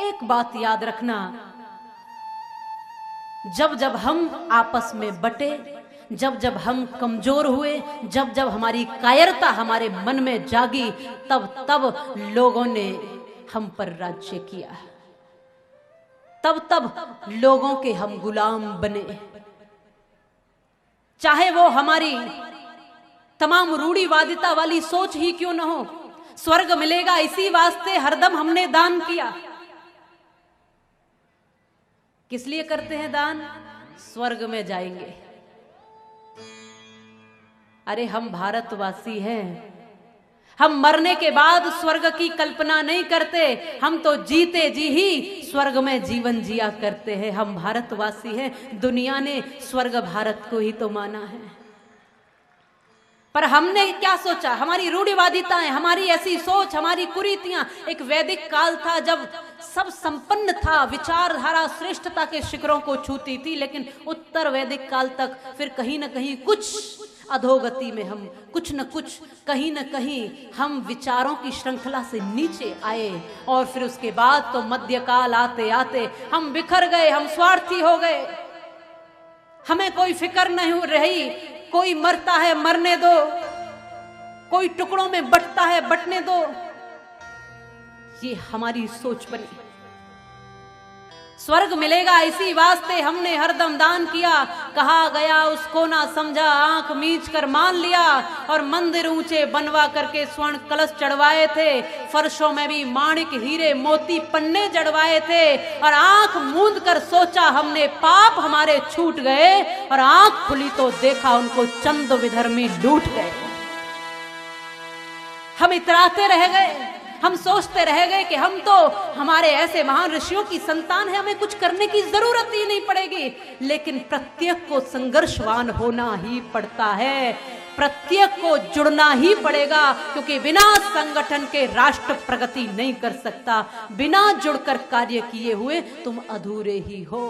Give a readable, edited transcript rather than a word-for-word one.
एक बात याद रखना, जब जब हम आपस में बटे, जब जब हम कमजोर हुए, जब जब हमारी कायरता हमारे मन में जागी, तब तब लोगों ने हम पर राज्य किया, तब तब लोगों के हम गुलाम बने। चाहे वो हमारी तमाम रूढ़िवादिता वाली सोच ही क्यों न हो, स्वर्ग मिलेगा इसी वास्ते हरदम हमने दान किया। किस लिए करते हैं दान? स्वर्ग में जाएंगे। अरे हम भारतवासी हैं, हम मरने के बाद स्वर्ग की कल्पना नहीं करते, हम तो जीते जी ही स्वर्ग में जीवन जिया करते हैं। हम भारतवासी हैं, दुनिया ने स्वर्ग भारत को ही तो माना है। पर हमने क्या सोचा, हमारी रूढ़िवादिताएं, हमारी ऐसी सोच, हमारी कुरीतियां। एक वैदिक काल था जब सब संपन्न था, विचारधारा श्रेष्ठता के शिखरों को छूती थी, लेकिन उत्तर वैदिक काल तक फिर कहीं न कहीं कुछ अधोगति में हम कुछ न कुछ कहीं न कहीं हम विचारों की श्रृंखला से नीचे आए। और फिर उसके बाद तो मध्यकाल आते आते हम बिखर गए, हम स्वार्थी हो गए, हमें कोई फिक्र नहीं रही। कोई मरता है मरने दो, कोई टुकड़ों में बंटता है बंटने दो, ये हमारी सोच बनी। स्वर्ग मिलेगा इसी वास्ते हमने हरदम दान किया। कहा गया उसको ना समझा, आंख मीच कर मान लिया। और मंदिर ऊंचे बनवा करके स्वर्ण कलश चढ़वाए थे, फर्शों में भी माणिक हीरे मोती पन्ने जड़वाए थे। और आंख मूंद कर सोचा हमने पाप हमारे छूट गए, और आंख खुली तो देखा उनको चंद विधर्मी लूट गए। हम इतराते रह गए, हम सोचते रह गए कि हम तो हमारे ऐसे महान ऋषियों की संतान है, हमें कुछ करने की जरूरत ही नहीं पड़ेगी। लेकिन प्रत्येक को संघर्षवान होना ही पड़ता है, प्रत्येक को जुड़ना ही पड़ेगा, क्योंकि बिना संगठन के राष्ट्र प्रगति नहीं कर सकता। बिना जुड़कर कार्य किए हुए तुम अधूरे ही हो।